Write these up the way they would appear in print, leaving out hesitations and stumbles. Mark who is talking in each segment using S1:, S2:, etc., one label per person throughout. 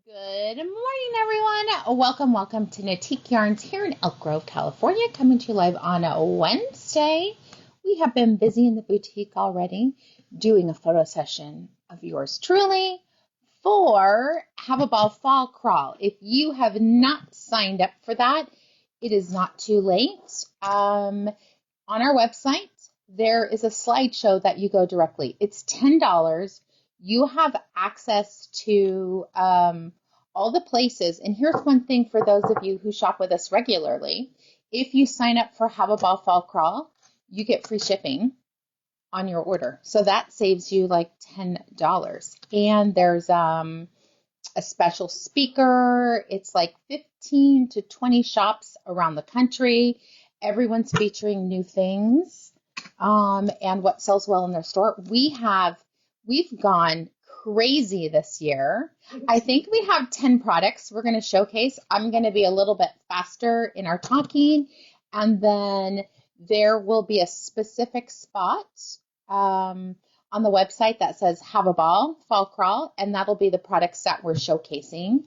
S1: Good morning, everyone. Welcome to Knitique Yarns here in Elk Grove, California, coming to you live on a Wednesday. We have been busy in the boutique already, doing a photo session of yours truly for Have a Ball Fall Crawl. If you have not signed up for that, it is not too late. On our website, there is a slideshow that you go directly. It's $10. You have access to all the places. And here's one thing for those of you who shop with us regularly. If you sign up for Have a Ball Fall Crawl, you get free shipping on your order. So that saves you like $10. And there's a special speaker. It's like 15 to 20 shops around the country. Everyone's featuring new things and what sells well in their store. We've gone crazy this year. I think we have 10 products we're going to showcase. I'm going to be a little bit faster in our talking, and then there will be a specific spot on the website that says Have a Ball Fall Crawl, and that'll be the products that we're showcasing.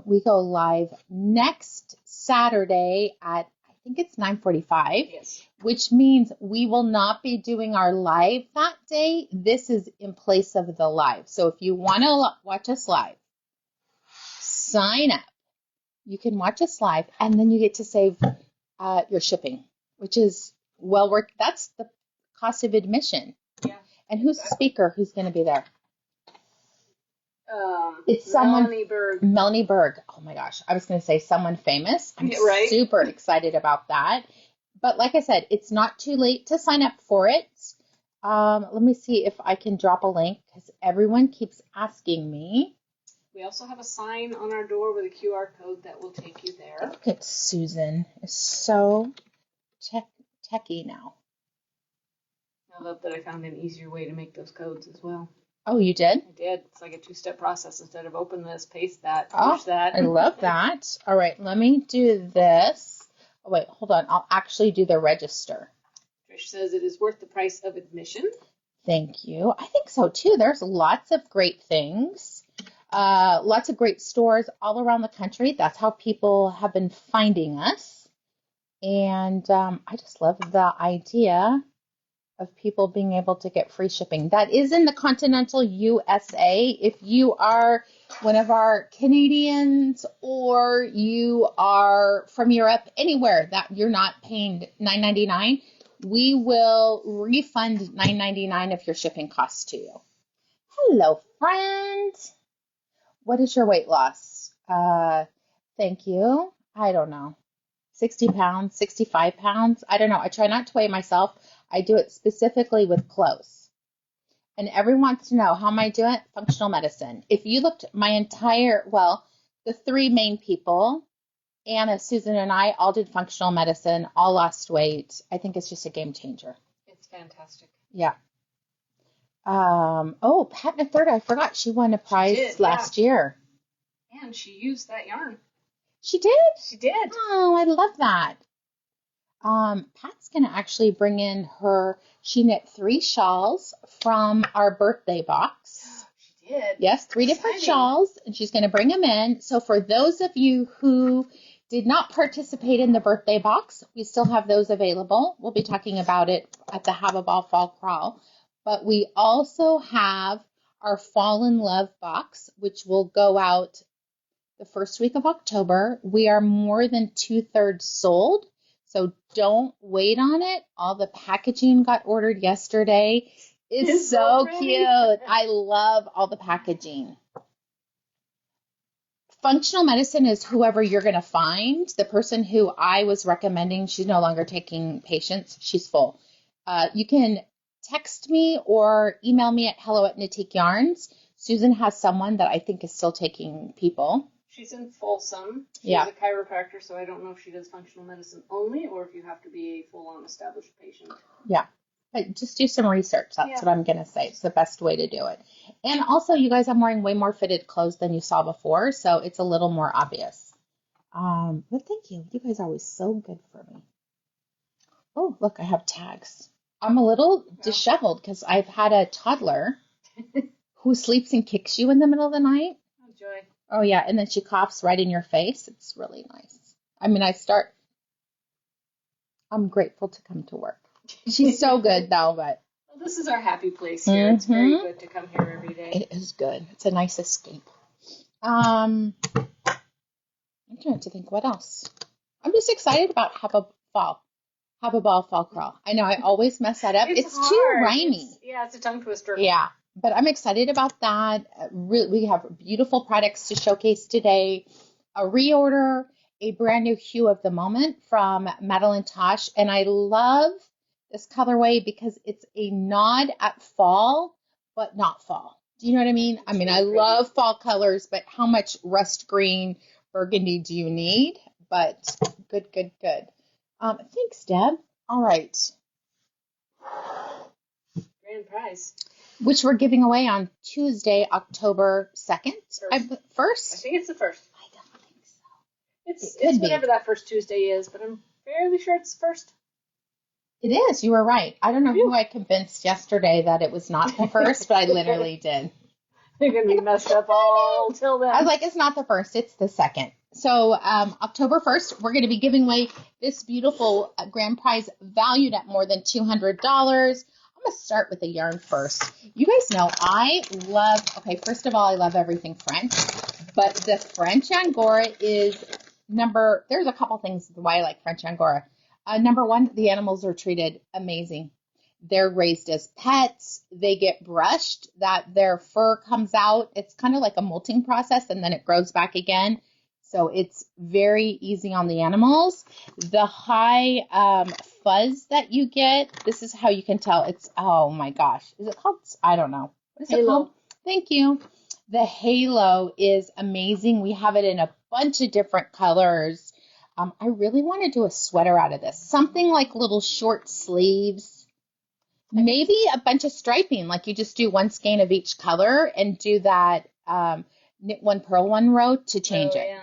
S1: We go live next Saturday at, I think it's 9:45,
S2: yes,
S1: which means we will not be doing our live that day. This is in place of the live. So if you want to watch us live, sign up. You can watch us live, and then you get to save your shipping, which is well worth. That's the cost of admission.
S2: yeah.
S1: And who's the speaker? Who's going to be there? It's Melanie Berg. Oh my gosh. I was going to say someone famous. I'm super excited about that. But like I said, it's not too late to sign up for it. Let me see if I can drop a link because everyone keeps asking me.
S2: We also have a sign on our door with a QR code that will take you there.
S1: Look at Susan. It's so techie now.
S2: I love that I found an easier way to make those codes as well.
S1: Oh, you did?
S2: I did. It's like a two-step process. Instead of open this, paste that, push that.
S1: I love that. All right, let me do this. Oh, wait, hold on. I'll actually do the register.
S2: Trish says it is worth the price of admission.
S1: Thank you. I think so, too. There's lots of great things. Lots of great stores all around the country. That's how people have been finding us. And I just love the idea of people being able to get free shipping. That is in the continental USA. If you are one of our Canadians or you are from Europe, anywhere that you're not paying $9.99, we will refund $9.99 of your shipping costs to you. Hello, friend. What is your weight loss? Thank you. I don't know. 60 pounds, 65 pounds. I don't know. I try not to weigh myself. I do it specifically with clothes. And everyone wants to know, how am I doing? Functional medicine. If you looked at my entire, the three main people, Anna, Susan, and I all did functional medicine, all lost weight. I think it's just a game changer.
S2: It's fantastic.
S1: Yeah. Pat Third, I forgot she won a prize last year.
S2: And she used that yarn.
S1: She did?
S2: She did.
S1: Oh, I love that. Pat's going to actually bring in she knit 3 shawls from our birthday box.
S2: She did?
S1: Yes, 3 different shawls, and she's going to bring them in. So for those of you who did not participate in the birthday box, we still have those available. We'll be talking about it at the Have a Ball Fall Crawl. But we also have our Fall in Love box, which will go out the first week of October. We are more than 2/3 sold. So don't wait on it. All the packaging got ordered yesterday. It's so cute. I love all the packaging. Functional medicine is whoever you're going to find. The person who I was recommending, she's no longer taking patients. She's full. You can text me or email me at hello@Knitique Yarns. Susan has someone that I think is still taking people.
S2: She's in Folsom. She's
S1: a
S2: chiropractor, so I don't know if she does functional medicine only or if you have to be a full-on established patient.
S1: Yeah. But just do some research. That's what I'm going to say. It's the best way to do it. And also, you guys, I'm wearing way more fitted clothes than you saw before, so it's a little more obvious. But thank you. You guys are always so good for me. Oh, look, I have tags. I'm a little disheveled because I've had a toddler who sleeps and kicks you in the middle of the night.
S2: Oh, joy.
S1: Oh, yeah. And then she coughs right in your face. It's really nice. I mean, I'm grateful to come to work. She's so good, though, but.
S2: Well, this is our happy place here. It's very good to come here every day.
S1: It is good. It's a nice escape. I'm trying to think what else. I'm just excited about Have a Ball Fall Crawl. I know I always mess that up. It's too rhymey.
S2: It's a tongue twister.
S1: Yeah, but I'm excited about that. We have beautiful products to showcase today. A reorder, a brand new hue of the moment from Madelinetosh, and I love this colorway because it's a nod at fall, but not fall. Do you know what I mean? I mean, I love fall colors, but how much rust green, burgundy do you need? But good. Thanks, Deb. All right.
S2: Grand prize.
S1: Which we're giving away on Tuesday, October 2nd. First?
S2: I think it's the 1st.
S1: I don't think so.
S2: It's whatever that first Tuesday is, but I'm fairly sure it's the 1st.
S1: It is. You were right. I don't know who I convinced yesterday that it was not the 1st, but I literally did.
S2: You're going to be messed up all till then.
S1: I was like, it's not the 1st, it's the 2nd. So October 1st, we're going to be giving away this beautiful grand prize valued at more than $200. I'm going to start with the yarn first. You guys know first of all, I love everything French, but the French Angora is there's a couple things why I like French Angora. Number one, the animals are treated amazing. They're raised as pets. They get brushed, that their fur comes out. It's kind of like a molting process, and then it grows back again. So it's very easy on the animals. The high fuzz that you get, this is how you can tell. It's, oh my gosh. Is it called? I don't know. What is it called? Thank you. The halo is amazing. We have it in a bunch of different colors. I really want to do a sweater out of this. Something like little short sleeves. Maybe a bunch of striping, like you just do one skein of each color and do that knit one, purl one row to change it.
S2: Yeah.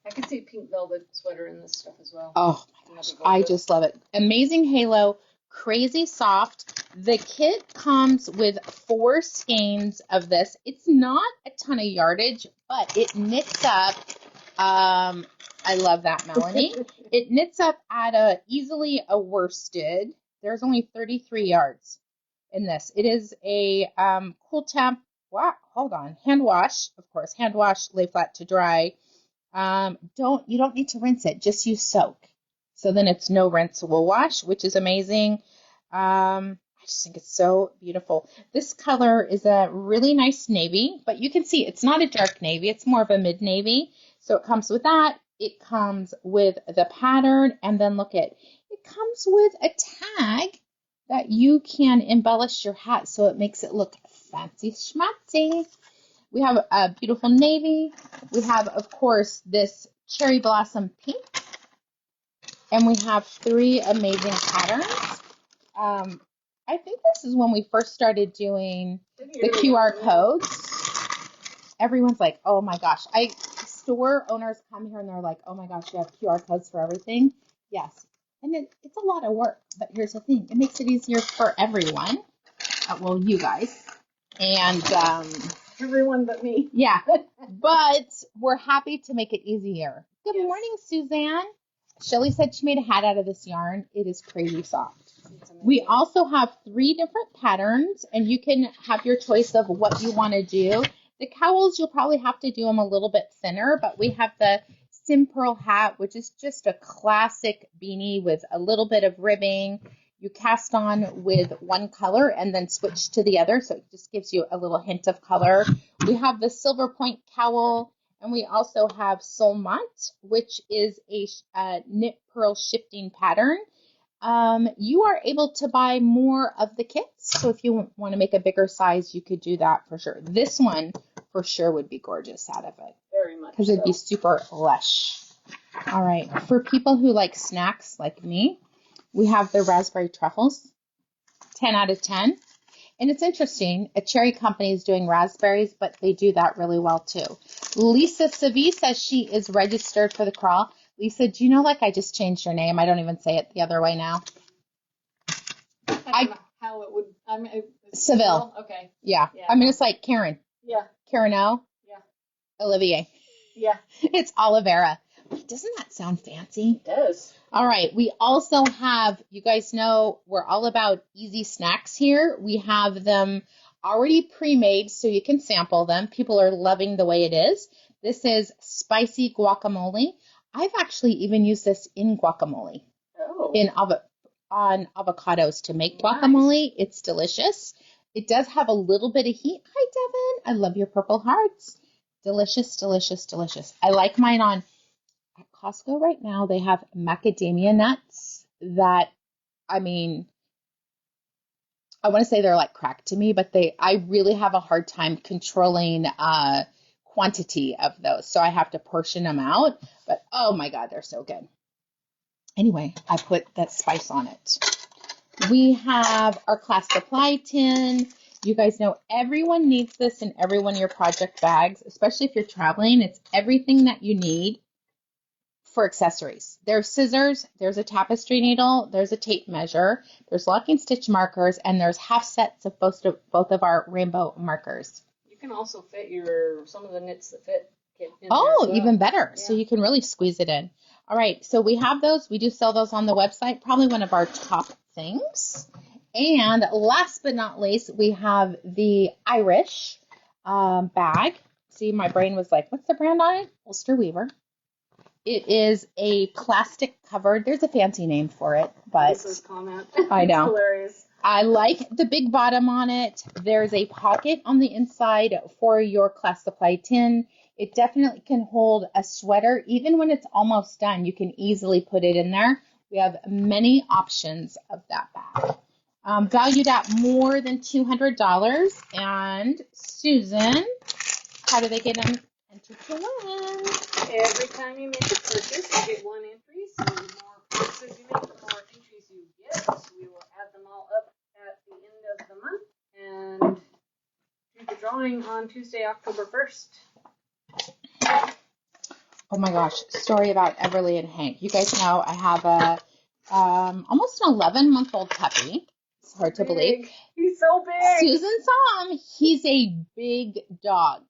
S2: I could see pink velvet sweater in this stuff as well.
S1: Oh my gosh, I just love it. Amazing halo, crazy soft. The kit comes with 4 skeins of this. It's not a ton of yardage, but it knits up. I love that, Melanie. It knits up at easily a worsted. There's only 33 yards in this. It is a cool temp. Wow, hold on. Hand wash, of course. Hand wash, lay flat to dry. You don't need to rinse it. Just use soak. So then it's no rinseable wash, which is amazing. I just think it's so beautiful. This color is a really nice navy, but you can see it's not a dark navy. It's more of a mid navy. So it comes with that. It comes with the pattern, and then it comes with a tag that you can embellish your hat so it makes it look fancy schmancy. We have a beautiful navy. We have, of course, this cherry blossom pink, and we have 3 amazing patterns. I think this is when we first started doing the QR codes. Everyone's like, oh my gosh. Store owners come here and they're like, oh my gosh, you have QR codes for everything. Yes. And it's a lot of work, but here's the thing. It makes it easier for everyone. Well, you guys. And
S2: everyone but me.
S1: Yeah. But we're happy to make it easier. Good morning, Suzanne. Shelly said she made a hat out of this yarn. It is crazy soft. We also have 3 different patterns, and you can have your choice of what you want to do. The cowls, you'll probably have to do them a little bit thinner, but we have the Sim Pearl hat, which is just a classic beanie with a little bit of ribbing. You cast on with one color and then switch to the other, so it just gives you a little hint of color. We have the Silver Point cowl, and we also have Solmont, which is a knit pearl shifting pattern. You are able to buy more of the kits, so if you want to make a bigger size, you could do that for sure. This one for sure would be gorgeous out of it.
S2: Very much.
S1: Because it'd be super lush. All right. For people who like snacks like me, we have the raspberry truffles, 10 out of 10. And it's interesting. A cherry company is doing raspberries, but they do that really well too. Lisa Savi says she is registered for the crawl. Lisa, do you know, I just changed your name? I don't even say it the other way now.
S2: I don't know how it would.
S1: Seville.
S2: Okay.
S1: Yeah. I mean, it's like Karen.
S2: Yeah.
S1: Karen O.
S2: Yeah.
S1: Olivier.
S2: Yeah.
S1: It's aloe vera. Doesn't that sound fancy?
S2: It does.
S1: All right. We also have, you guys know, we're all about easy snacks here. We have them already pre-made so you can sample them. People are loving the way it is. This is spicy guacamole. I've actually even used this in guacamole.
S2: Oh.
S1: On avocados to make guacamole. Nice. It's delicious. It does have a little bit of heat. Hi, Devin. I love your purple hearts. Delicious, delicious, delicious. I like mine on at Costco right now. They have macadamia nuts that, I mean, I want to say they're like crack to me, but I really have a hard time controlling quantity of those. So I have to portion them out. But oh my God, they're so good. Anyway, I put that spice on it. We have our class supply tin. You guys know everyone needs this in every one of your project bags, especially if you're traveling. It's everything that you need for accessories. There's scissors, there's a tapestry needle, there's a tape measure, there's locking stitch markers, and there's half sets of both of our rainbow markers.
S2: You can also fit some of the knits that fit in there as well.
S1: Even better. Yeah. So you can really squeeze it in. All right, so we have those. We do sell those on the website, probably one of our top things. And last but not least, we have the Irish bag. See, my brain was like, what's the brand on it? Ulster Weaver. It is a plastic covered. There's a fancy name for it, but
S2: Lisa's comment.
S1: I know.
S2: It's hilarious.
S1: I like the big bottom on it. There's a pocket on the inside for your class supply tin. It definitely can hold a sweater. Even when it's almost done, you can easily put it in there. We have many options of that bag. Valued at more than $200. And Susan, how do they get them entered to win?
S2: Every time you make a purchase, you get one entry. So the more purchases you make, the more entries you get. So we will add them all up at the end of the month and do the drawing on Tuesday, October 1st.
S1: Oh my gosh, story about Everly and Hank. You guys know I have a almost an 11-month-old puppy. It's hard to believe.
S2: He's so big.
S1: Susan saw him. He's a big dog.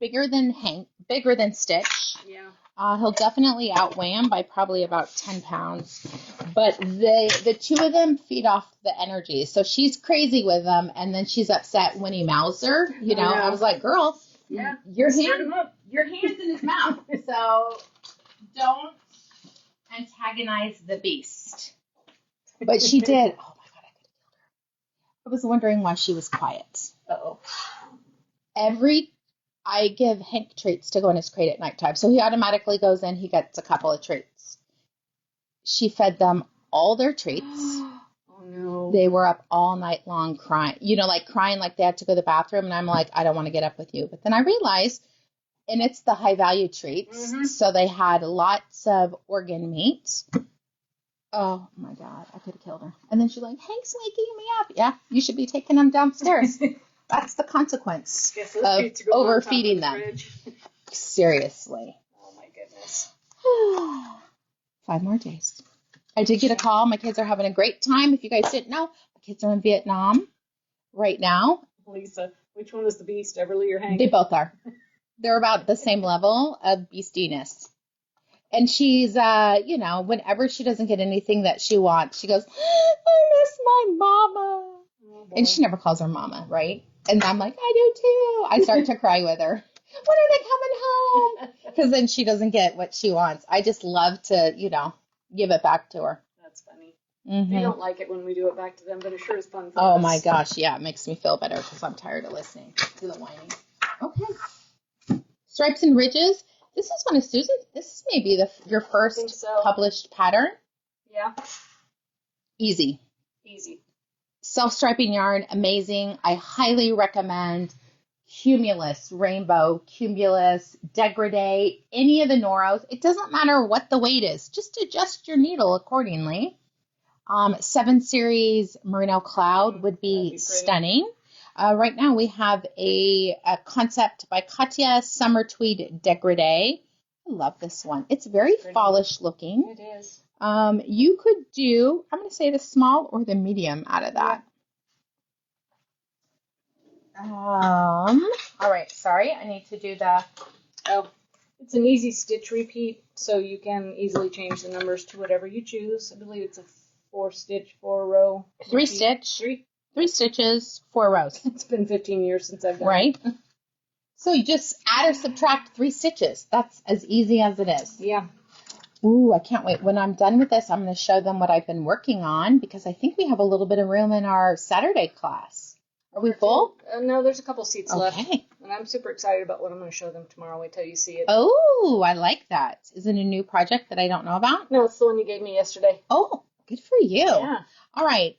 S1: Bigger than Hank, bigger than Stitch.
S2: Yeah.
S1: He'll definitely outweigh him by probably about 10 pounds. But the two of them feed off the energy. So she's crazy with them, and then she's upset when he mouths her. You know, I was like, girl, your hand's in his mouth. So don't antagonize the beast. But she did. Oh my God, I could have killed her. I was wondering why she was quiet.
S2: Uh-oh.
S1: I give Hank treats to go in his crate at nighttime. So he automatically goes in, he gets a couple of treats. She fed them all their treats.
S2: Oh, no.
S1: They were up all night long crying, crying like they had to go to the bathroom. And I'm like, I don't want to get up with you. But then I realized, and it's the high value treats. Mm-hmm. So they had lots of organ meat. Oh my God, I could have killed her. And then she's like, Hank's waking me up. Yeah, you should be taking him downstairs. That's the consequence of overfeeding them. Seriously.
S2: Oh my goodness.
S1: 5 more days. I did get a call. My kids are having a great time. If you guys didn't know, my kids are in Vietnam right now.
S2: Lisa, which one is the beast, Everly or Hank?
S1: They both are. They're about the same level of beastiness. And she's, whenever she doesn't get anything that she wants, she goes, I miss my mama. Oh, and she never calls her mama, right? And I'm like, I do too. I start to cry with her. When are they coming home? Because then she doesn't get what she wants. I just love to, give it back to her.
S2: That's funny.
S1: Mm-hmm.
S2: They don't like it when we do it back to them, but it sure is fun for us.
S1: Oh my gosh, yeah, it makes me feel better because I'm tired of listening to the whining. Okay. Stripes and ridges. This is one of Susan's. This is maybe your first published pattern.
S2: Yeah.
S1: Easy. Self-striping yarn, amazing. I highly recommend Cumulus, Rainbow, Cumulus, Degradé, any of the Noros. It doesn't matter what the weight is. Just adjust your needle accordingly. 7 Series Merino Cloud would be stunning. Right now we have a concept by Katya, Summer Tweed Degradé. I love this one. It's very fallish looking.
S2: It is.
S1: You could do, I'm going to say the small or the medium out of that. All right, sorry, I need to do the,
S2: It's an easy stitch repeat, so you can easily change the numbers to whatever you choose. I believe it's a 4-stitch, 4-row.
S1: 3-stitch. 3 stitches, 4 rows.
S2: It's been 15 years since I've done
S1: right?
S2: it.
S1: So you just add or subtract 3 stitches. That's as easy as it is.
S2: Yeah.
S1: Ooh, I can't wait. When I'm done with this, I'm going to show them what I've been working on because I think we have a little bit of room in our Saturday class. Are we full?
S2: No, there's a couple seats left.
S1: Okay.
S2: And I'm super excited about what I'm going to show them tomorrow. Wait till you see it.
S1: Oh, I like that. Is it a new project that I don't know about?
S2: No, it's the one you gave me yesterday.
S1: Oh, good for you.
S2: Yeah.
S1: All right.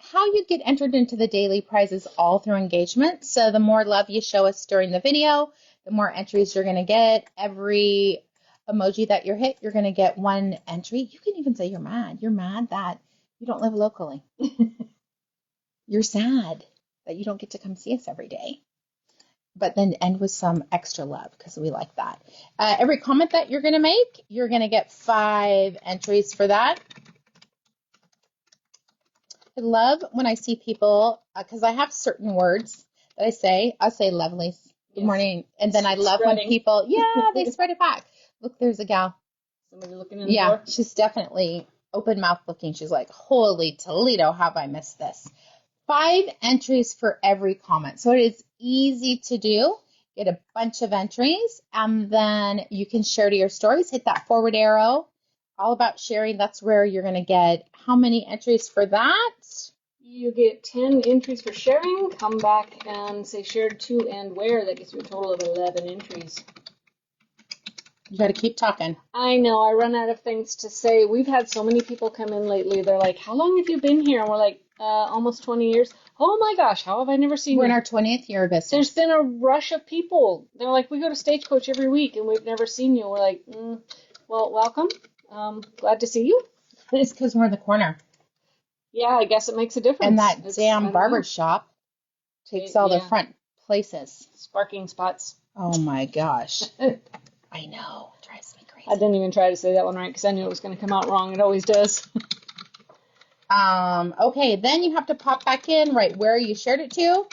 S1: How you get entered into the daily prizes all through engagement. So the more love you show us during the video, the more entries you're going to get. Every emoji that you're hit, you're going to get 1 entry. You can even say you're mad. You're mad that you don't live locally. You're sad that you don't get to come see us every day. But then end with some extra love because we like that. Every comment that you're going to make, you're going to get 5 entries for that. I love when I see people, because I have certain words that I say. I say lovely, good morning. And then I love when people, they spread it back. Look, there's a gal.
S2: Somebody looking in the door?
S1: She's definitely open mouth looking. She's like, holy Toledo, have I missed this? 5 entries for every comment. So it is easy to do. Get a bunch of entries, and then you can share to your stories. Hit that forward arrow. All about sharing. That's where you're going to get how many entries for that?
S2: You get 10 entries for sharing. Come back and say shared to and where. That gets you a total of 11 entries.
S1: You got to keep talking.
S2: I know. I run out of things to say. We've had so many people come in lately. They're like, how long have you been here? And we're like, almost 20 years. Oh my gosh, how have I never seen you?
S1: We're in our 20th year of business.
S2: There's been a rush of people. They're like, we go to Stagecoach every week and we've never seen you. We're like, well, welcome. Glad to see you.
S1: It's because we're in the corner.
S2: Yeah, I guess it makes a difference.
S1: And that damn barber shop takes all the front places.
S2: Sparking spots.
S1: Oh my gosh. I know. It drives me crazy.
S2: I didn't even try to say that one right because I knew it was going to come out wrong. It always does.
S1: Okay, then you have to pop back in right where you shared it to.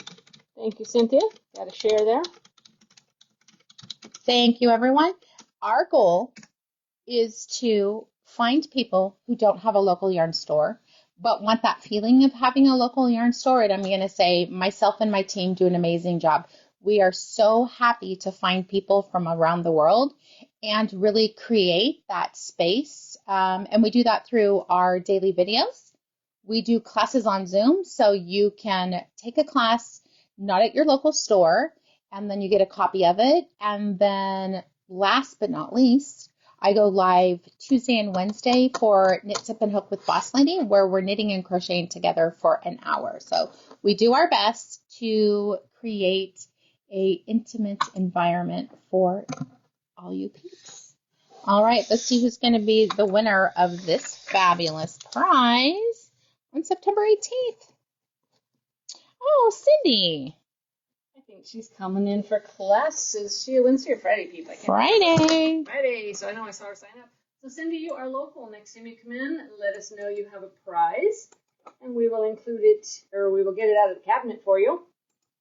S2: Thank you, Cynthia. Got a share there.
S1: Thank you, everyone. Our goal is to find people who don't have a local yarn store, but want that feeling of having a local yarn store. And I'm going to say myself and my team do an amazing job. We are so happy to find people from around the world and really create that space. And we do that through our daily videos. We do classes on Zoom, so you can take a class not at your local store, and then you get a copy of it. And then last but not least, I go live Tuesday and Wednesday for Knit, Zip, and Hook with Boss Lady, where we're knitting and crocheting together for an hour. So we do our best to create an intimate environment for all you peeps. All right, let's see who's going to be the winner of this fabulous prize on September 18th. Oh, Cindy.
S2: I think she's coming in for classes. She Wednesday or Friday, Pete?
S1: Friday.
S2: Friday, so I know I saw her sign up. So Cindy, you are local. Next time you come in, let us know you have a prize, and we will include it, or we will get it out of the cabinet for you.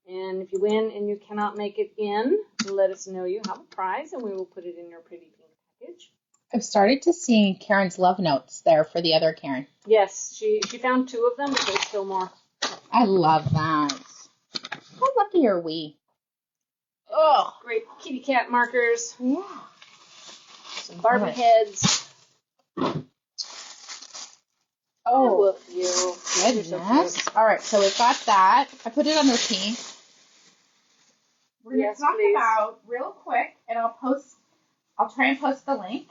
S2: And if you win and you cannot make it in, let us know you have a prize, and we will put it in your pretty pink package.
S1: I've started to see Karen's love notes there for the other Karen.
S2: Yes, she found 2 of them, but there's still more.
S1: I love that. How lucky are we?
S2: Oh, great kitty cat markers.
S1: Yeah.
S2: Some Barbie heads.
S1: Oh,
S2: you.
S1: goodness. All right, so we've got that. I put it under P. We're going to talk about real quick, and I'll try and post the link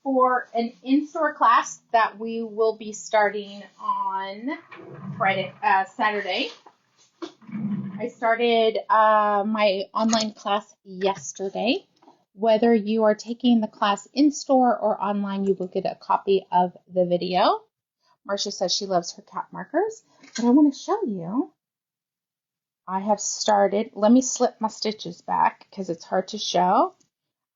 S1: for an in-store class that we will be starting on Saturday. I started my online class yesterday. Whether you are taking the class in-store or online, you will get a copy of the video. Marcia says she loves her cat markers, but I want to show you. I have started, let me slip my stitches back because it's hard to show.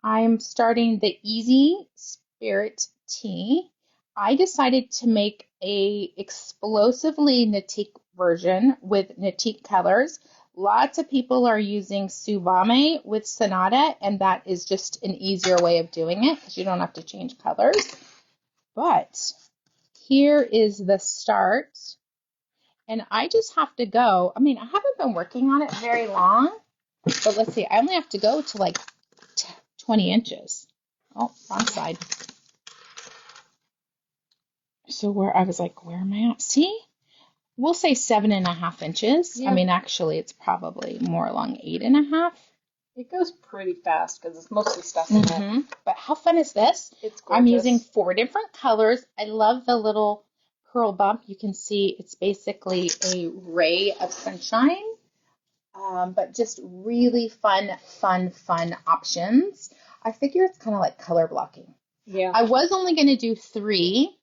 S1: I'm starting the Easy Spirit Tee. I decided to make a explosively Knitique version with Knitique colors. lots of people are using Subame with Sonata, and that is just an easier way of doing it because you don't have to change colors. But here is the start, and I just have to go. I mean, I haven't been working on it very long, but let's see. I only have to go to like 20 inches. Oh, wrong side. So where I was like, where am I at? See? We'll say 7.5 inches. Yeah. I mean, actually, it's probably more along 8.5.
S2: It goes pretty fast because it's mostly stuff in it.
S1: But how fun is this?
S2: It's gorgeous.
S1: I'm using 4 different colors. I love the little pearl bump. You can see it's basically a ray of sunshine, but just really fun options. I figure it's kind of like color blocking.
S2: Yeah.
S1: I was only going to do 3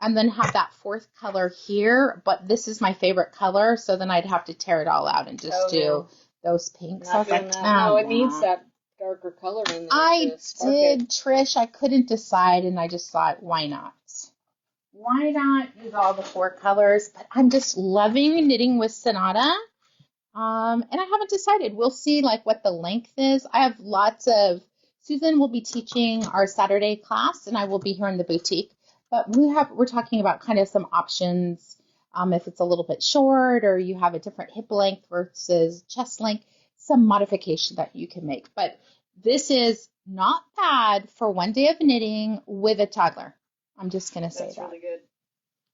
S1: and then have that 4th color here, but this is my favorite color, so then I'd have to tear it all out and just do those pinks.
S2: Not
S1: so I was like,
S2: no, it needs that darker color in there.
S1: I did, Trish. I couldn't decide, and I just thought, why not? Why not use all the 4 colors? But I'm just loving knitting with Sonata, and I haven't decided. We'll see like what the length is. I have lots of. Susan will be teaching our Saturday class, and I will be here in the boutique. But we're talking about kind of some options. If it's a little bit short, or you have a different hip length versus chest length, some modification that you can make. But this is not bad for one day of knitting with a toddler. I'm just going to say that.
S2: That's really good.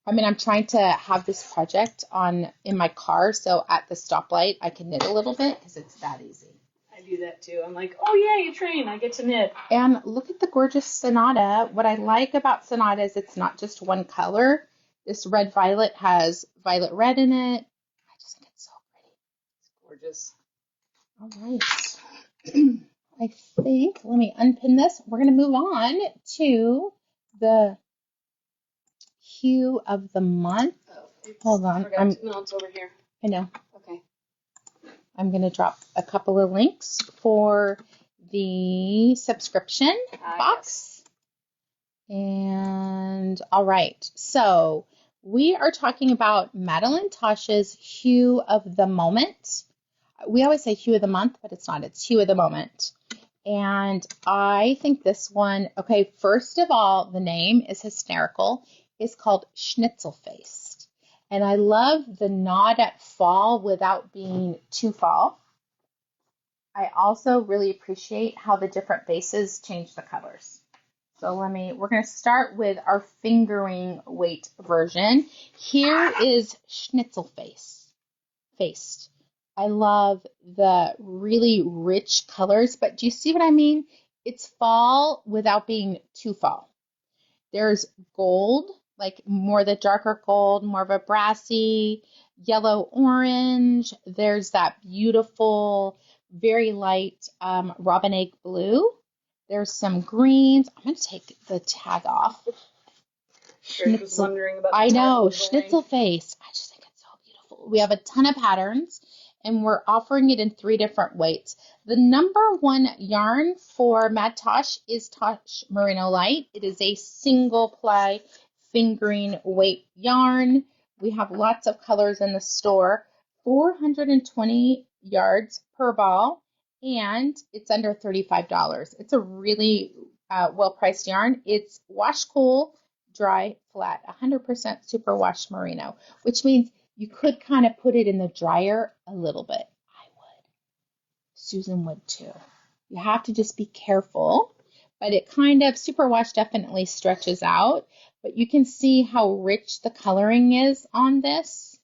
S1: I mean, I'm trying to have this project in my car, so at the stoplight, I can knit a little bit because it's that easy.
S2: I do that too. I'm like, oh yay, a train, I get to knit.
S1: And look at the gorgeous Sonata. What I like about Sonata is it's not just one color. This red violet has violet red in it. I just think it's so pretty.
S2: It's gorgeous.
S1: All right. I think, let me unpin this. We're going to move on to the hue of the month.
S2: Oh,
S1: hold on.
S2: No, it's over here.
S1: I know.
S2: Okay.
S1: I'm going to drop a couple of links for the subscription box. Yes. And all right. So we are talking about Madelinetosh's hue of the moment. We always say hue of the month, but it's not. It's hue of the moment. And I think this one, okay, first of all, the name is hysterical. It's called Schnitzelfaced. And I love the nod at fall without being too fall. I also really appreciate how the different bases change the colors. So we're going to start with our fingering weight version. Here is Schnitzelfaced. I love the really rich colors, but do you see what I mean? It's fall without being too fall. There's gold, like more the darker gold, more of a brassy, yellow orange. There's that beautiful, very light robin egg blue. There's some greens. I'm going to take the tag off.
S2: Was wondering about
S1: I know, Schnitzel Face. I just think it's so beautiful. We have a ton of patterns, and we're offering it in 3 different weights. The number 1 yarn for Madelinetosh is Tosh Merino Light. It is a single-ply fingering weight yarn. We have lots of colors in the store. 420 yards per ball, and it's under $35. It's a really well-priced yarn. It's wash cool, dry, flat, 100% superwash merino, which means you could kind of put it in the dryer a little bit. I would. Susan would too. You have to just be careful, but it kind of, superwash definitely stretches out, but you can see how rich the coloring is on this.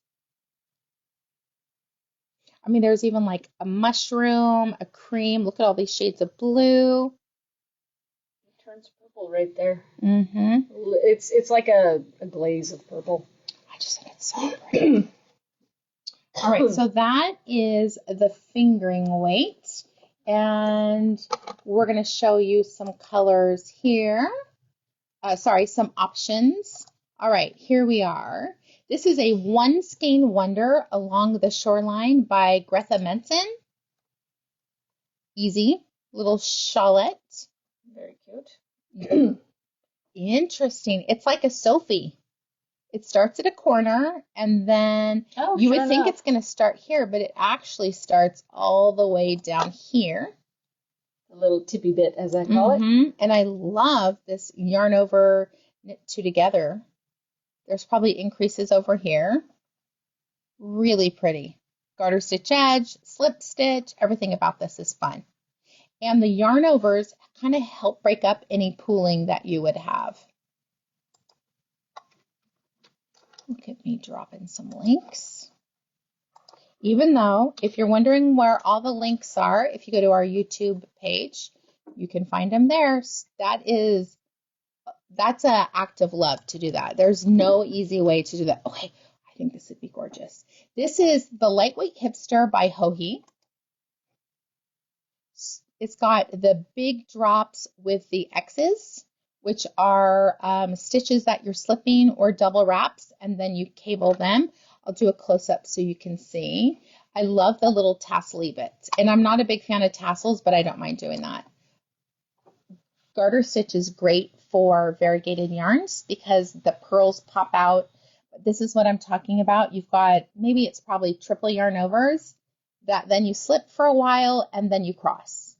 S1: I mean, there's even like a mushroom, a cream. Look at all these shades of blue.
S2: It turns purple right there.
S1: Mm-hmm.
S2: It's like a glaze of purple.
S1: I just think it's so pretty. All right, so that is the fingering weight. And we're going to show you some colors here. Some options. All right, here we are. This is a One Skain Wonder Along the Shoreline by Greta Menson. Easy. Little shawlette.
S2: Very cute.
S1: Interesting. It's like a Sophie. It starts at a corner, and then you would think
S2: enough.
S1: it's going to start here, but it actually starts all the way down here.
S2: A little tippy bit, as I call it.
S1: And I love this yarn over, knit two together. There's probably increases over here. Really pretty. Garter stitch edge, slip stitch, everything about this is fun. And the yarn overs kind of help break up any pooling that you would have. Look at me dropping some links. Even though, if you're wondering where all the links are, if you go to our YouTube page, you can find them there. That's an act of love to do that. There's no easy way to do that. Okay, I think this would be gorgeous. This is the Lightweight Hipster by Joji. It's got the big drops with the X's, which are stitches that you're slipping or double wraps, and then you cable them. I'll do a close-up so you can see. I love the little tassel-y bits, and I'm not a big fan of tassels, but I don't mind doing that. Garter stitch is great for variegated yarns because the pearls pop out. This is what I'm talking about. You've got, maybe it's probably triple yarn overs that then you slip for a while and then you cross.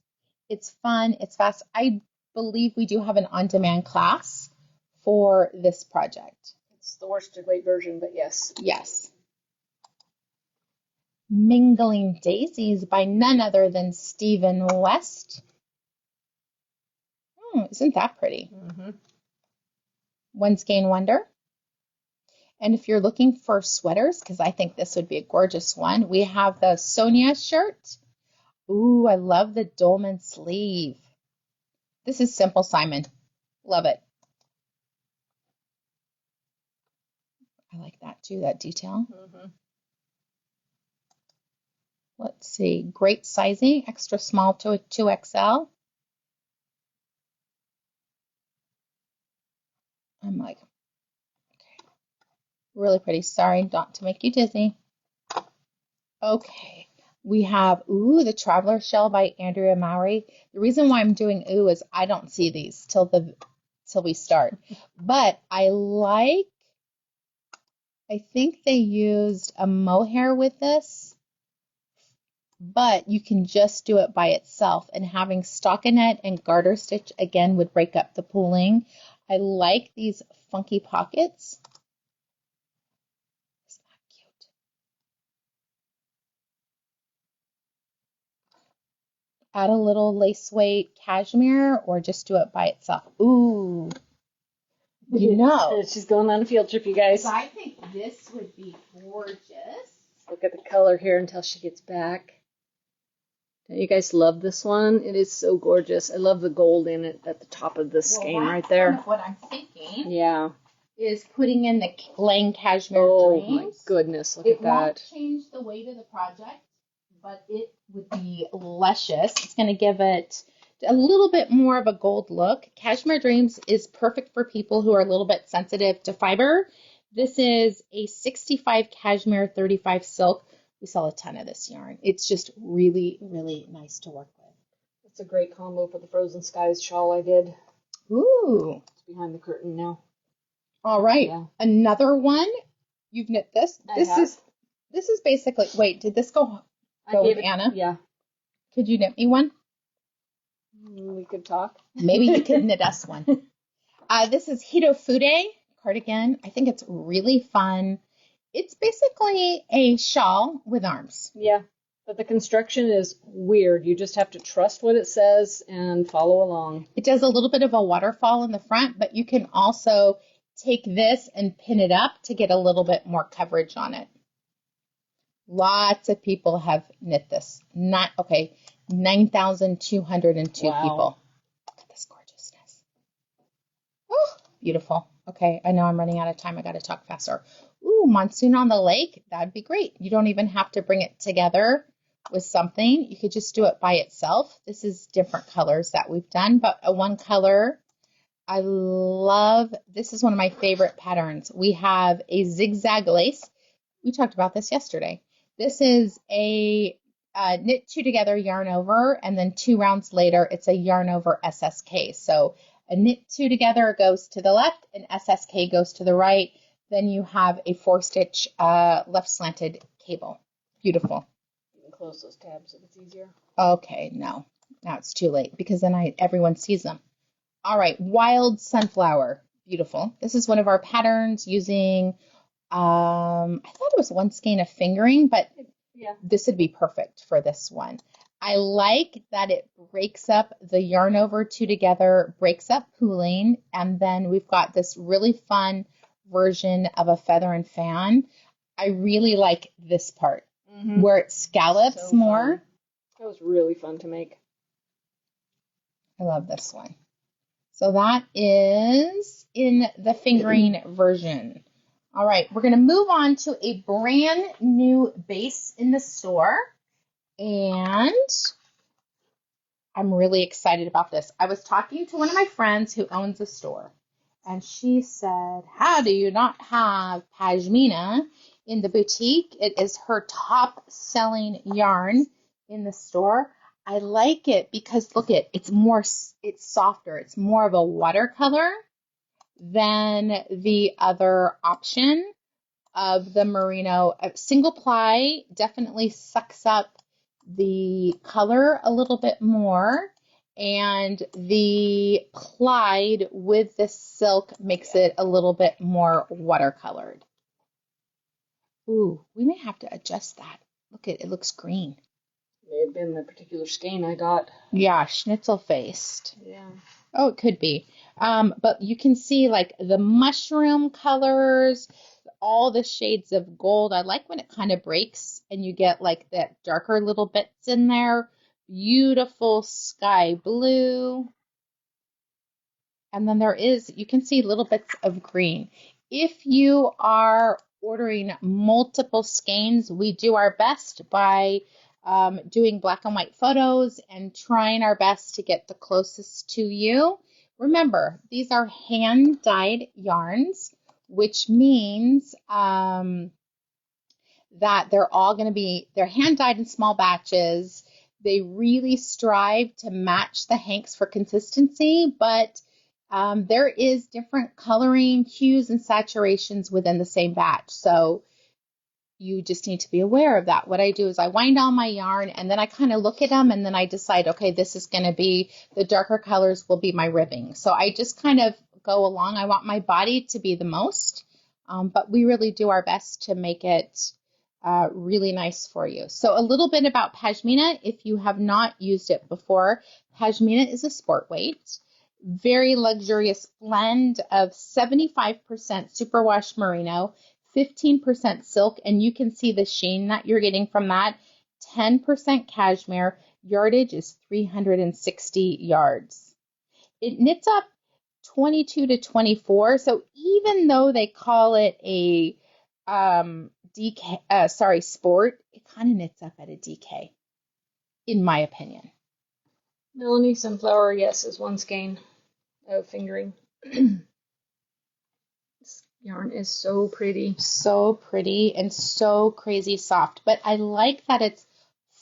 S1: It's fun, it's fast. I believe we do have an on-demand class for this project.
S2: It's the worsted weight version, but yes.
S1: Yes. Mingling Daisies by none other than Stephen West. Isn't that pretty? One Skain Wonder. And if you're looking for sweaters, because I think this would be a gorgeous one, we have the Sonia shirt. Ooh, I love the dolman sleeve. This is Simple Simon. Love it. I like that too, that detail. Let's see. Great sizing, extra small to a 2XL. I'm like, okay. Really pretty. Sorry, not to make you dizzy. Okay. We have, the Traveler Shell by Andrea Mowry. The reason why I'm doing is I don't see these till we start. But I think they used a mohair with this, but you can just do it by itself. And having stockinette and garter stitch, again, would break up the pooling. I like these funky pockets. Add a little lace weight cashmere or just do it by itself. Ooh,
S2: She's going on a field trip, you guys.
S1: I think this would be gorgeous.
S2: Look at the color here until she gets back. Don't you guys love this one? It is so gorgeous. I love the gold in it at the top of the skein right there.
S1: Kind of what I'm thinking.
S2: Yeah.
S1: Is putting in the Lang Cashmere
S2: Dreams.
S1: My
S2: goodness, look at that.
S1: It won't change the weight of the project, but it would be luscious. It's going to give it a little bit more of a gold look. Cashmere Dreams is perfect for people who are a little bit sensitive to fiber. This is a 65 cashmere, 35 silk. We sell a ton of this yarn. It's just really, really nice to work with.
S2: It's a great combo for the Frozen Skies shawl I did.
S1: Ooh.
S2: It's behind the curtain now.
S1: All right. Yeah. Another one. You've knit this. This is basically, wait, did this go with Anna?
S2: Yeah.
S1: Could you knit me one?
S2: We could talk.
S1: Maybe you could knit us one. This is Hoffood Cardigan. I think it's really fun. It's basically a shawl with arms.
S2: Yeah, but the construction is weird. You just have to trust what it says and follow along.
S1: It does a little bit of a waterfall in the front, but you can also take this and pin it up to get a little bit more coverage on it. Lots of people have knit this. 9,202 people. Look at this gorgeousness. Oh, beautiful. Okay, I know I'm running out of time. I got to talk faster. Ooh, Monsoon on the Lake. That'd be great. You don't even have to bring it together with something. You could just do it by itself. This is different colors that we've done, but a one color. I love, this is one of my favorite patterns. We have a zigzag lace. We talked about this yesterday. This is a knit two together yarn over, and then 2 rounds later, it's a yarn over SSK. So a knit two together goes to the left and SSK goes to the right. then you have a 4-stitch left slanted cable. Beautiful.
S2: You can close those tabs if it's easier.
S1: Okay, no. Now it's too late because then everyone sees them. All right, Wild Sunflower. Beautiful. This is one of our patterns using, I thought it was one skein of fingering, but
S2: yeah,
S1: this would be perfect for this one. I like that it breaks up the yarn over 2 together, breaks up pooling, and then we've got this really fun version of a feather and fan. I really like this part where it scallops
S2: so
S1: more.
S2: fun. That was really fun to make.
S1: I love this one. So that is in the fingering version. All right, we're going to move on to a brand new base in the store. And I'm really excited about this. I was talking to one of my friends who owns a store, and she said, how do you not have Pashmina in the boutique? It is her top selling yarn in the store. I like it because look it's softer. It's more of a watercolor than the other option of the merino. Single ply definitely sucks up the color a little bit more, and the plied with the silk makes it a little bit more watercolored. Ooh, we may have to adjust that. Look it looks green.
S2: May have been the particular skein I got.
S1: Yeah, Schnitzelfaced.
S2: Yeah.
S1: Oh, it could be. But you can see like the mushroom colors, all the shades of gold. I like when it kind of breaks and you get like that darker little bits in there. Beautiful sky blue. And then you can see little bits of green. If you are ordering multiple skeins, we do our best by doing black and white photos and trying our best to get the closest to you. Remember, these are hand-dyed yarns, which means that they're hand-dyed in small batches. They really strive to match the hanks for consistency, but there is different coloring, hues, and saturations within the same batch. So you just need to be aware of that. What I do is I wind down my yarn and then I kind of look at them and then I decide, okay, this is going to be, the darker colors will be my ribbing. So I just kind of go along. I want my body to be the most, but we really do our best to make it really nice for you. So a little bit about Pashmina. If you have not used it before, Pashmina is a sport weight. Very luxurious blend of 75% superwash merino, 15% silk, and you can see the sheen that you're getting from that. 10% cashmere. Yardage is 360 yards. It knits up 22 to 24. So even though they call it a sport, it kind of knits up at a DK, in my opinion.
S2: Melanie Sunflower, yes, is one skein of fingering. This yarn is so pretty.
S1: So pretty and so crazy soft. But I like that it's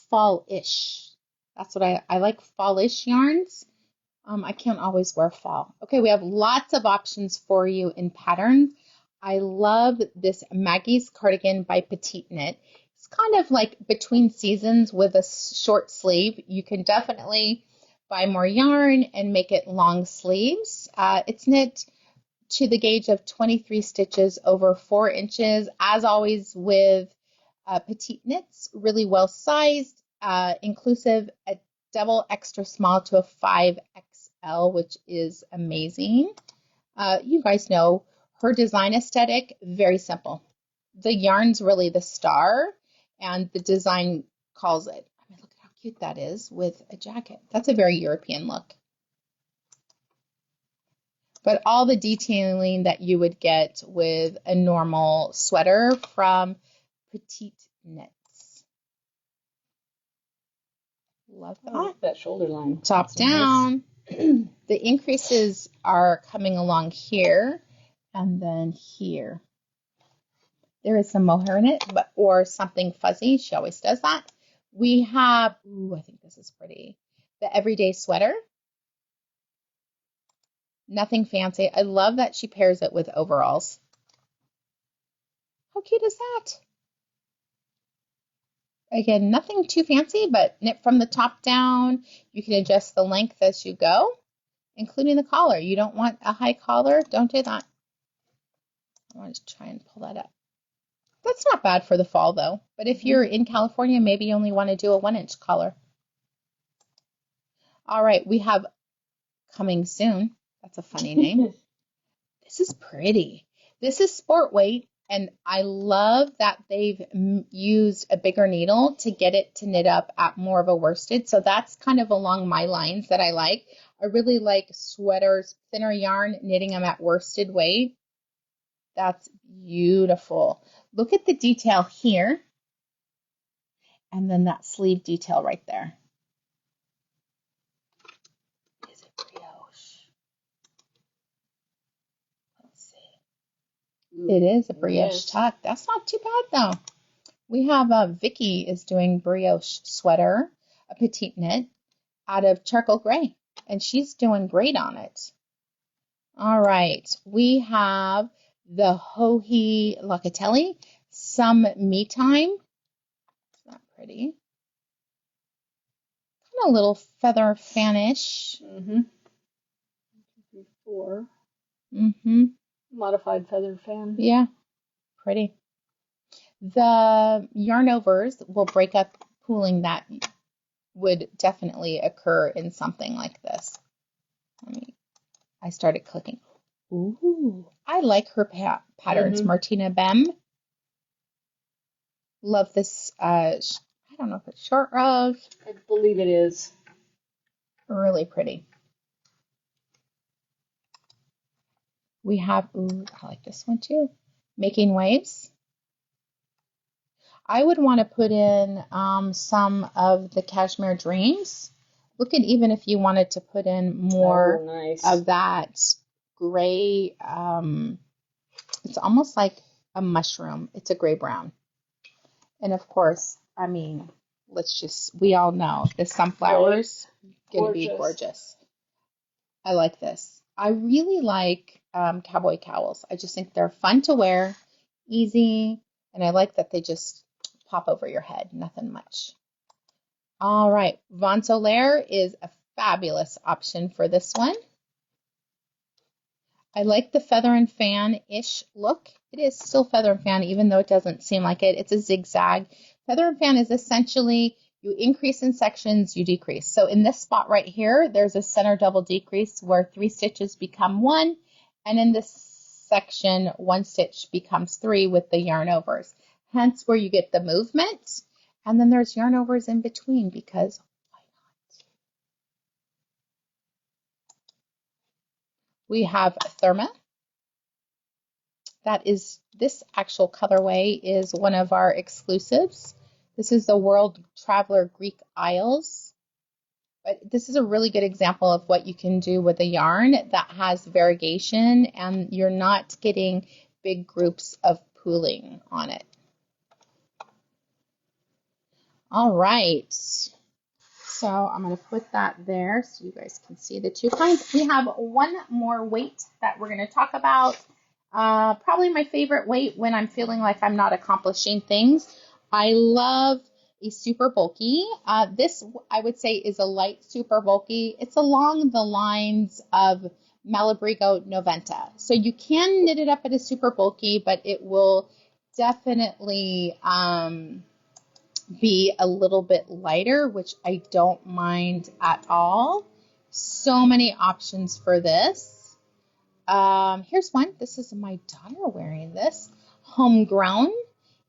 S1: fall-ish. That's what I like, fall-ish yarns. I can't always wear fall. Okay, we have lots of options for you in patterns. I love this Maggies Cardigan by Petite Knit. It's kind of like between seasons with a short sleeve. You can definitely buy more yarn and make it long sleeves. It's knit to the gauge of 23 stitches over 4 inches. As always with Petite Knits, really well sized, inclusive, a double extra small to a 5XL, which is amazing. You guys know her design aesthetic, very simple. The yarn's really the star, and the design calls it. I mean, look at how cute that is with a jacket. That's a very European look. But all the detailing that you would get with a normal sweater from Petite Knits. Love that.
S2: I like that shoulder line.
S1: Top
S2: That's
S1: down.
S2: Nice.
S1: The increases are coming along here and then here. There is some mohair in it, or something fuzzy. She always does that. We have, ooh, I think this is pretty. The everyday sweater. Nothing fancy. I love that she pairs it with overalls. How cute is that? Again, nothing too fancy, but knit from the top down. You can adjust the length as you go, including the collar. You don't want a high collar, don't do that. I want to try and pull that up. That's not bad for the fall though, but if you're in California, maybe you only want to do a 1-inch collar. All right, we have coming soon. That's a funny name. This is pretty. This is sport weight, and I love that they've used a bigger needle to get it to knit up at more of a worsted. So that's kind of along my lines that I like. I really like sweaters, thinner yarn, knitting them at worsted weight. That's beautiful. Look at the detail here, and then that sleeve detail right there. Is it brioche? Let's see. It is a brioche tuck. That's not too bad though. We have Vicky is doing brioche sweater, a petite knit out of charcoal gray, and she's doing great on it. All right, we have the Hohi Locatelli, some me time. It's not pretty. Kind of a little feather fanish.
S2: 2, 3, 4. Modified feather fan.
S1: Yeah, pretty. The yarn overs will break up pooling that would definitely occur in something like this. I started clicking. Ooh, I like her patterns. Martina Bem. Love this. I don't know if it's short rose.
S2: I believe it is.
S1: Really pretty. We have, ooh, I like this one too. Making Waves. I would want to put in some of the Cashmere Dreams. Look at even if you wanted to put in more of that gray. It's almost like a mushroom. It's a gray brown. And of course, I mean, we all know the sunflowers going to be gorgeous. I like this. I really like cowboy cowls. I just think they're fun to wear, easy, and I like that they just pop over your head, nothing much. All right, Von Solaire is a fabulous option for this one. I like the feather and fan-ish look. It is still feather and fan, even though it doesn't seem like it. It's a zigzag. Feather and fan is essentially you increase in sections, you decrease. So in this spot right here, there's a center double decrease where 3 stitches become 1, and in this section, 1 stitch becomes 3 with the yarn overs. Hence where you get the movement. And then there's yarn overs in between because why not? We have Therma. This actual colorway is one of our exclusives. This is the World Traveler Greek Isles. But this is a really good example of what you can do with a yarn that has variegation and you're not getting big groups of pooling on it. All right, so I'm going to put that there so you guys can see the 2 kinds. We have one more weight that we're going to talk about. Probably my favorite weight when I'm feeling like I'm not accomplishing things. I love a super bulky. This, I would say, is a light super bulky. It's along the lines of Malabrigo Noventa. So you can knit it up at a super bulky, but it will definitely be a little bit lighter, which I don't mind at all. So many options for this. Here's one. This is my daughter wearing this. Homegrown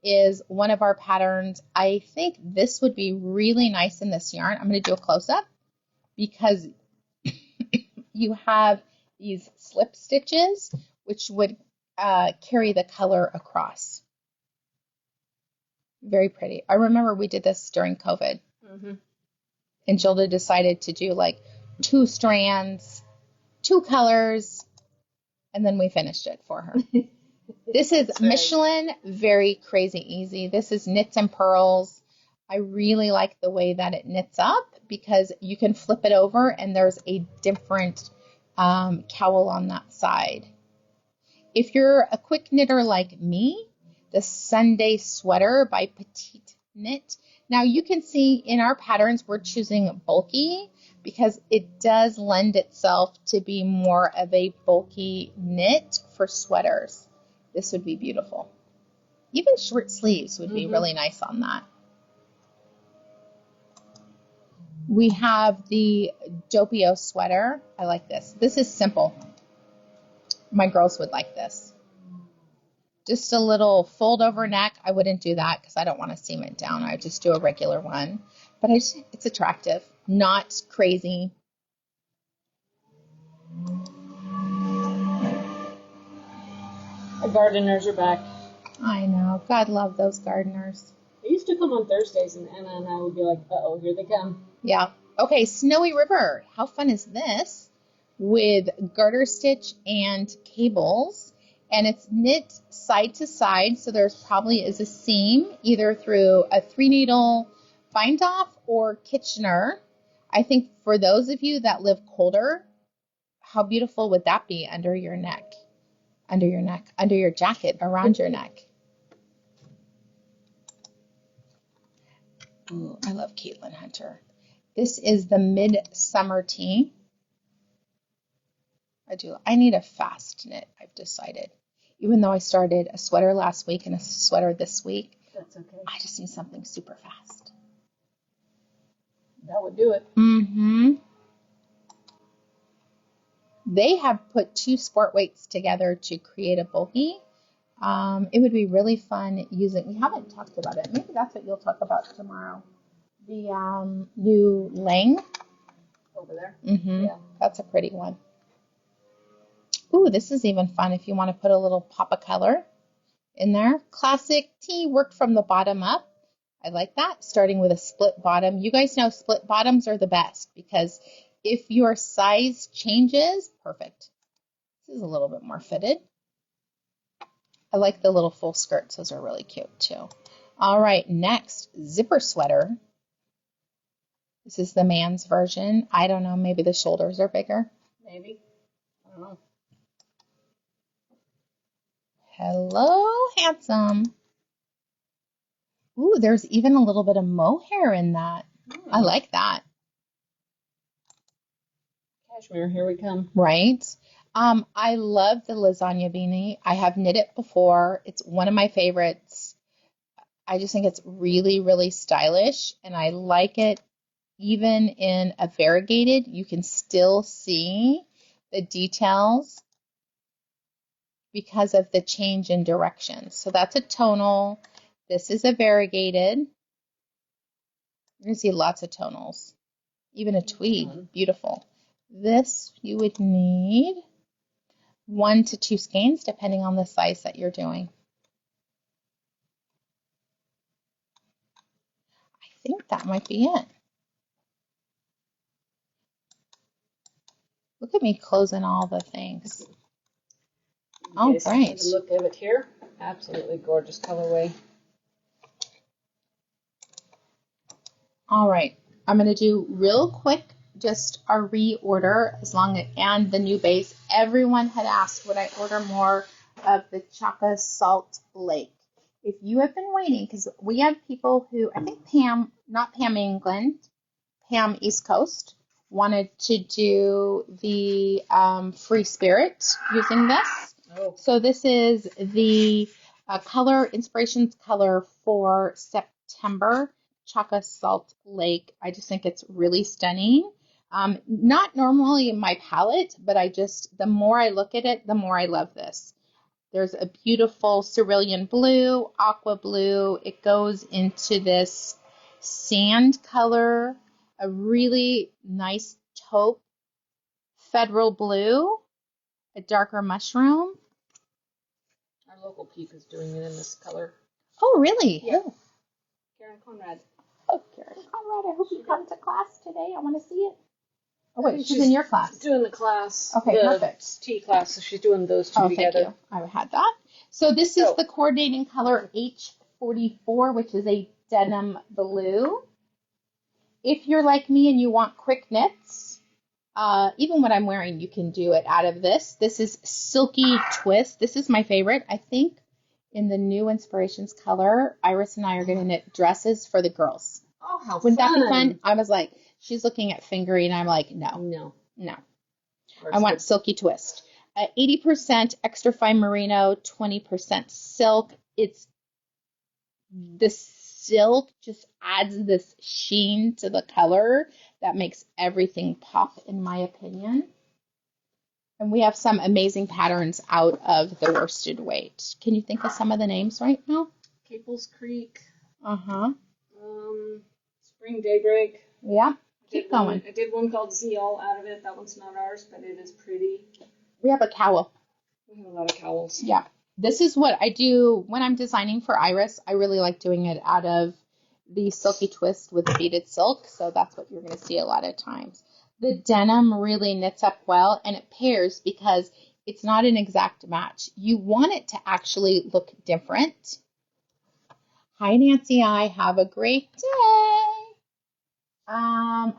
S1: is one of our patterns. I think this would be really nice in this yarn. I'm going to do a close-up because you have these slip stitches, which would carry the color across. Very pretty. I remember we did this during COVID. And Gilda decided to do like 2 strands, 2 colors, and then we finished it for her. This is Michelin, very crazy easy. This is Knits and Pearls. I really like the way that it knits up because you can flip it over and there's a different cowl on that side. If you're a quick knitter like me, the Sunday Sweater by Petite Knit. Now you can see in our patterns we're choosing bulky because it does lend itself to be more of a bulky knit for sweaters. This would be beautiful. Even short sleeves would be really nice on that. We have the Doppio sweater. I like this. This is simple. My girls would like this. Just a little fold over neck. I wouldn't do that because I don't want to seam it down. I just do a regular one. But it's attractive, not crazy.
S2: The gardeners are back.
S1: I know. God love those gardeners.
S2: They used to come on Thursdays, and Anna and I would be like, uh-oh, here they come.
S1: Yeah. Okay, Snowy River. How fun is this? With garter stitch and cables. And it's knit side to side, so there's probably is a seam either through a 3-needle bind off or Kitchener. I think for those of you that live colder, how beautiful would that be under your neck? Under your neck, under your jacket, around your neck. Ooh, I love Caitlin Hunter. This is the Midsummer Tee. I need a fast knit, I've decided. Even though I started a sweater last week and a sweater this week,
S2: that's okay.
S1: I just need something super fast.
S2: That would do it.
S1: Mm-hmm. They have put 2 sport weights together to create a bulky. It would be really fun using, we haven't talked about it. Maybe that's what you'll talk about tomorrow. The new Lang.
S2: Over there?
S1: Mm-hmm.
S2: Yeah.
S1: That's a pretty one. Ooh, this is even fun if you want to put a little pop of color in there. Classic tee, work from the bottom up. I like that, starting with a split bottom. You guys know split bottoms are the best because if your size changes, perfect. This is a little bit more fitted. I like the little full skirts. Those are really cute too. All right, next, zipper sweater. This is the man's version. I don't know, maybe the shoulders are bigger.
S2: Maybe. I don't know.
S1: Hello, handsome. Ooh, there's even a little bit of mohair in that. I like that.
S2: Cashmere, here we come.
S1: Right. I love the lasagna beanie. I have knit it before. It's one of my favorites. I just think it's really, really stylish, and I like it even in a variegated. You can still see the details because of the change in direction. So that's a tonal. This is a variegated. You're going to see lots of tonals. Even a tweed. Beautiful. This you would need 1 to 2 skeins depending on the size that you're doing. I think that might be it. Look at me closing all the things. Oh, great.
S2: Look of it here. Absolutely gorgeous colorway.
S1: All right. I'm going to do real quick just a reorder and the new base. Everyone had asked would I order more of the Chaka Salt Lake. If you have been waiting, because we have people who, I think Pam, not Pam England, Pam East Coast, wanted to do the Free Spirit using this.
S2: Oh.
S1: So this is the color inspirations color for September, Chaka Salt Lake. I just think it's really stunning. Not normally in my palette, but the more I look at it, the more I love this. There's a beautiful cerulean blue, aqua blue. It goes into this sand color, a really nice taupe federal blue, a darker mushroom.
S2: Our local peep is doing it in this color.
S1: Oh, really?
S2: Yeah.
S1: Oh.
S2: Karen Conrad.
S1: Oh, Karen Conrad, I hope you come to class today. I want to see it. Oh, wait, she's in your class.
S2: She's doing the class.
S1: Okay, perfect.
S2: Tea class, so she's doing those two together.
S1: Thank you. I had that. So this is the coordinating color H44, which is a denim blue. If you're like me and you want quick knits, even what I'm wearing, you can do it out of this. This is Silky Twist. This is my favorite. I think in the new Inspirations color. Iris and I are going to knit dresses for the girls.
S2: Oh, how
S1: Wouldn't
S2: fun.
S1: that be fun? I was like, she's looking at fingering, and I'm like, no. I want silky twist. 80% extra fine merino, 20% silk. The silk just adds this sheen to the color that makes everything pop, in my opinion. And we have some amazing patterns out of the worsted weight. Can you think of some of the names right now?
S2: Caples Creek.
S1: Uh-huh.
S2: Spring Daybreak.
S1: Yeah. Keep going.
S2: I did one called Zeal out of it. That one's not ours, but it is pretty.
S1: We have a cowl.
S2: We have a lot of cowls.
S1: Yeah. This is what I do when I'm designing for Iris. I really like doing it out of the silky twist with beaded silk. So that's what you're going to see a lot of times. The denim really knits up well, and it pairs because it's not an exact match. You want it to actually look different. Hi, Nancy. I have a great day.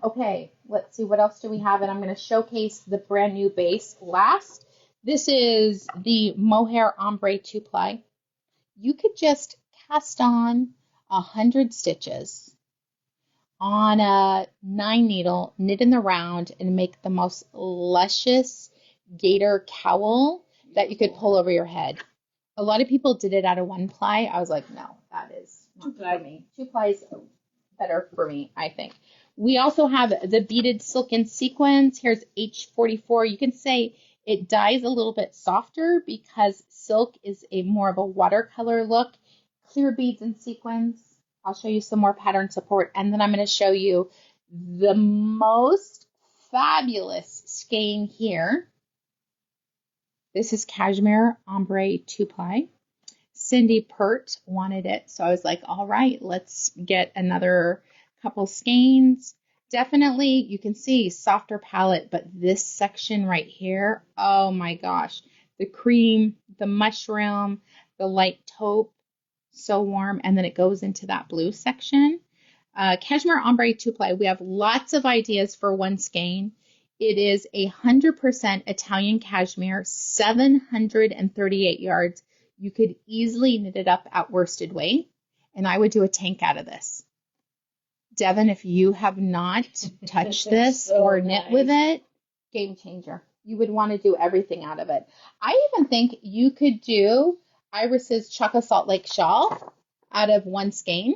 S1: Okay, let's see. What else do we have? And I'm going to showcase the brand new base last. This is the Mohair Ombre 2-ply. You could just cast on 100 stitches on a 9 needle, knit in the round, and make the most luscious gator cowl that you could pull over your head. A lot of people did it out of 1-ply. I was like, no, that is not for me. 2-ply is better for me, I think. We also have the beaded silken sequins. Here's H44. You can say it dyes a little bit softer because silk is a more of a watercolor look. Clear beads and sequins. I'll show you some more pattern support, and then I'm going to show you the most fabulous skein here. This is Cashmere Ombre 2-ply. Cindy Pert wanted it, so I was like, all right, let's get another couple skeins. Definitely, you can see softer palette, but this section right here, oh my gosh, the cream, the mushroom, the light taupe, so warm, and then it goes into that blue section. Cashmere Ombre 2-ply, we have lots of ideas for one skein. It is 100% Italian cashmere, 738 yards. You could easily knit it up at worsted weight, and I would do a tank out of this. Devin, if you have not touched this so or knit with it, game changer. You would want to do everything out of it. I even think you could do Iris's Chaka Salt Lake shawl out of one skein,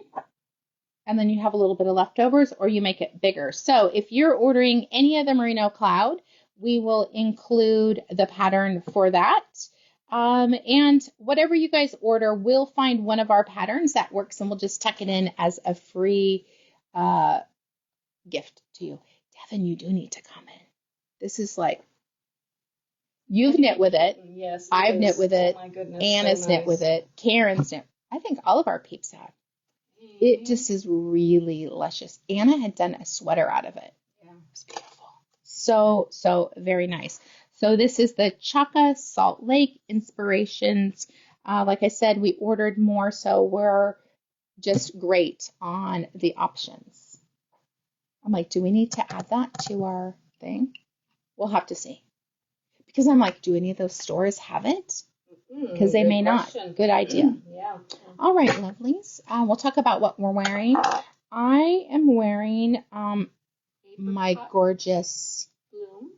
S1: and then you have a little bit of leftovers, or you make it bigger. So if you're ordering any of the Merino Cloud, we will include the pattern for that. And whatever you guys order, we'll find one of our patterns that works, and we'll just tuck it in as a free gift to you. Devin, you do need to come in. This is like, you've knit with it.
S2: Yes,
S1: I've knit with it.
S2: Oh my goodness,
S1: Anna's
S2: so
S1: knit
S2: nice.
S1: with it. Karen's knit. I think all of our peeps have. It just is really luscious. Anna had done a sweater out of it.
S2: Yeah.
S1: It's beautiful. So very nice. So this is the Chaka Salt Lake Inspirations. Like I said, we ordered more, so we're just great on the options. I'm like, do we need to add that to our thing? We'll have to see. Because I'm like, do any of those stores have it? Because they may
S2: question.
S1: not. Good idea.
S2: Yeah.
S1: All right, lovelies. We'll talk about what we're wearing. I am wearing my gorgeous
S2: Bloom.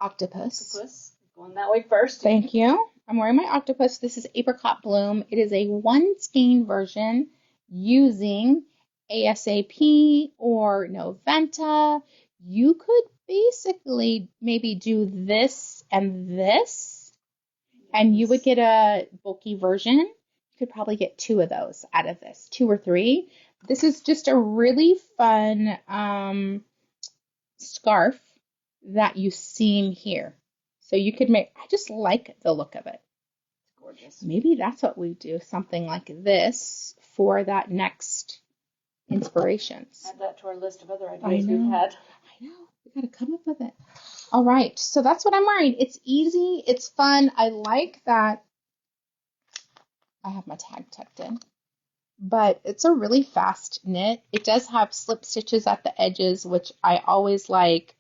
S1: octopus.
S2: Going that way first.
S1: Thank you. I'm wearing my octopus. This is Apricot Bloom. It is a one skein version using ASAP or Noventa. You could basically maybe do this and this, and you would get a bulky version. You could probably get 2 of those out of this, 2 or 3. This is just a really fun scarf that you seam here. So you could make, I just like the look of it.
S2: It's gorgeous.
S1: Maybe that's what we do, something like this for that next Inspirations.
S2: Add that to our list of other ideas we've had.
S1: I know. We got to come up with it. All right. So that's what I'm wearing. It's easy. It's fun. I like that I have my tag tucked in. But it's a really fast knit. It does have slip stitches at the edges, which I always like.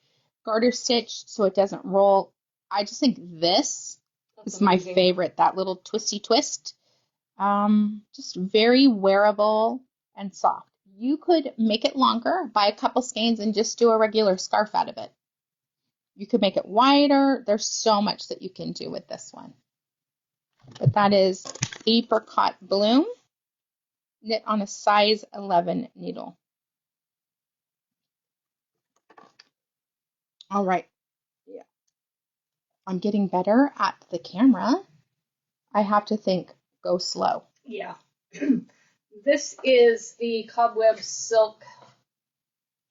S1: Garter stitch so it doesn't roll. I just think this is my favorite, that little twisty twist. Just very wearable and soft. You could make it longer, buy a couple skeins and just do a regular scarf out of it. You could make it wider. There's so much that you can do with this one. But that is Apricot Bloom, knit on a size 11 needle. All right. Yeah. I'm getting better at the camera. I have to think, go slow.
S2: Yeah. This is the Cobweb Silk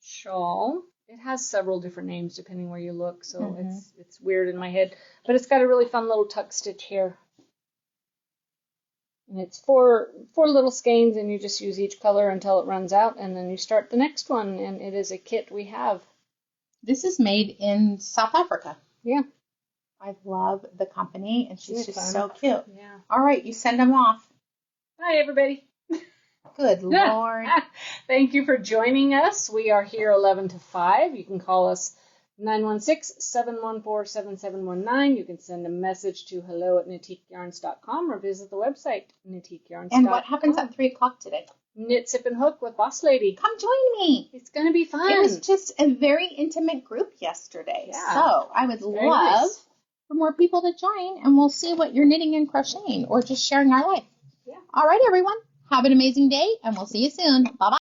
S2: Shawl. It has several different names depending where you look, so it's weird in my head. But it's got a really fun little tuck stitch here. And it's four little skeins, and you just use each color until it runs out, and then you start the next one, and it is a kit we have.
S1: This is made in South Africa.
S2: Yeah.
S1: I love the company, and she's just so cute.
S2: Yeah.
S1: All right, you send them off.
S2: Hi, everybody.
S1: Good Lord.
S2: Thank you for joining us. We are here 11 to 5. You can call us 916-714-7719. You can send a message to hello@knitiqueyarns.com or visit the website, knitiqueyarns.com.
S1: And what happens at 3 o'clock today?
S2: Knit, Sip, and Hook with Boss Lady.
S1: Come join me.
S2: It's going to be fun.
S1: It was just a very intimate group yesterday.
S2: Yeah.
S1: So I would love for more people to join, and we'll see what you're knitting and crocheting or just sharing our life.
S2: Yeah.
S1: All right, everyone. Have an amazing day, and we'll see you soon. Bye-bye.